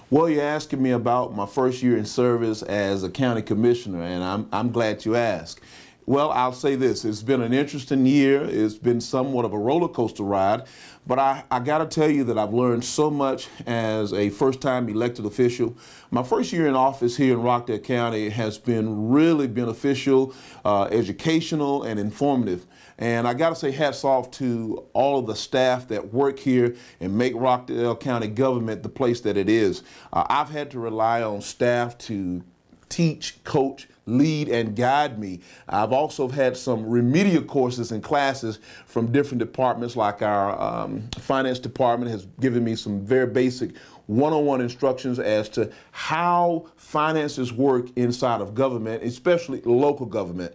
Well, you're asking me about my first year in service as a county commissioner, and I'm glad you asked. Well, I'll say this. It's been an interesting year. It's been somewhat of a roller coaster ride, but I got to tell you that I've learned so much as a first-time elected official. My first year in office here in Rockdale County has been really beneficial, educational, and informative. And I got to say hats off to all of the staff that work here and make Rockdale County government the place that it is. I've had to rely on staff to teach, coach, lead, and guide me. I've also had some remedial courses and classes from different departments, like our finance department has given me some very basic one-on-one instructions as to how finances work inside of government, especially local government.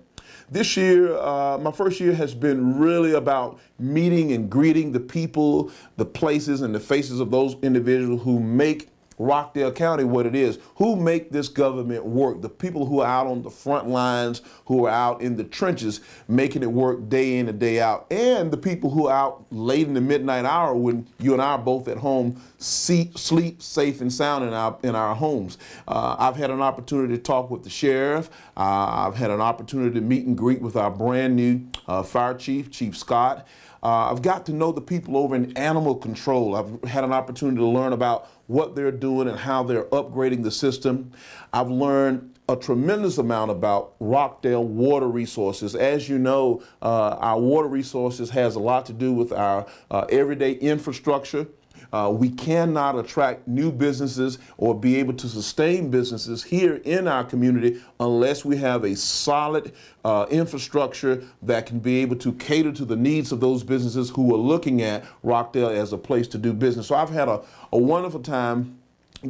This year, my first year has been really about meeting and greeting the people, the places, and the faces of those individuals who make Rockdale County what it is, who make this government work, the people who are out on the front lines, who are out in the trenches making it work day in and day out, and the people who are out late in the midnight hour when you and I are both at home, sleep safe and sound in our homes. I've had an opportunity to talk with the sheriff. I've had an opportunity to meet and greet with our brand new fire chief, Chief Scott. I've got to know the people over in animal control. I've had an opportunity to learn about what they're doing and how they're upgrading the system. I've learned a tremendous amount about Rockdale water resources. As you know, our water resources has a lot to do with our everyday infrastructure. We cannot attract new businesses or be able to sustain businesses here in our community unless we have a solid infrastructure that can be able to cater to the needs of those businesses who are looking at Rockdale as a place to do business. So I've had a wonderful time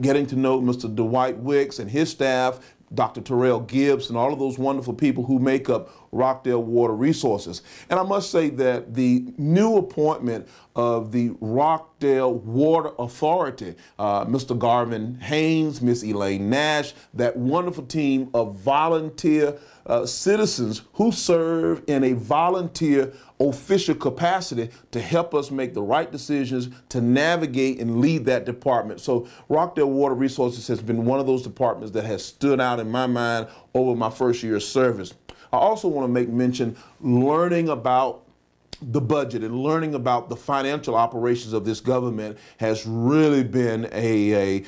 getting to know Mr. Dwight Wicks and his staff, Dr. Terrell Gibbs, and all of those wonderful people who make up Rockdale Water Resources. And I must say that the new appointment of the Rockdale Water Authority, Mr. Garvin Haynes, Miss Elaine Nash, that wonderful team of volunteer citizens who serve in a volunteer official capacity to help us make the right decisions to navigate and lead that department. So Rockdale Water Resources has been one of those departments that has stood out in my mind over my first year of service. I also want to make mention learning about the budget and learning about the financial operations of this government has really been a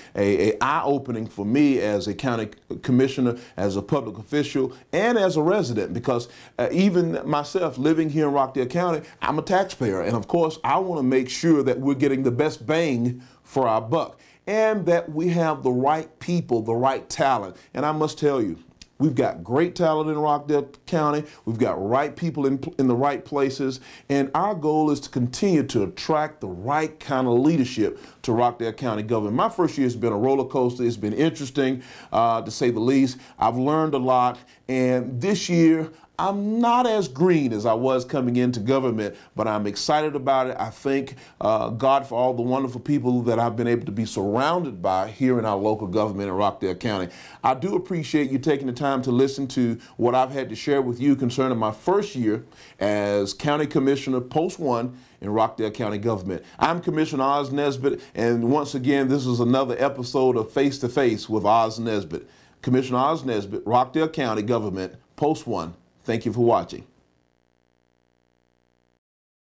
eye-opening for me as a county commissioner, as a public official, and as a resident, because even myself living here in Rockdale County, I'm a taxpayer. And of course, I want to make sure that we're getting the best bang for our buck and that we have the right people, the right talent. And I must tell you, we've got great talent in Rockdale County. We've got right people in the right places. And our goal is to continue to attract the right kind of leadership to Rockdale County government. My first year has been a roller coaster. It's been interesting, to say the least. I've learned a lot. And this year, I'm not as green as I was coming into government, but I'm excited about it. I thank God for all the wonderful people that I've been able to be surrounded by here in our local government in Rockdale County. I do appreciate you taking the time to listen to what I've had to share with you concerning my first year as County Commissioner Post 1 in Rockdale County government. I'm Commissioner Oz Nesbitt, and once again, this is another episode of Face to Face with Oz Nesbitt. Commissioner Oz Nesbitt, Rockdale County government, Post 1. Thank you for watching.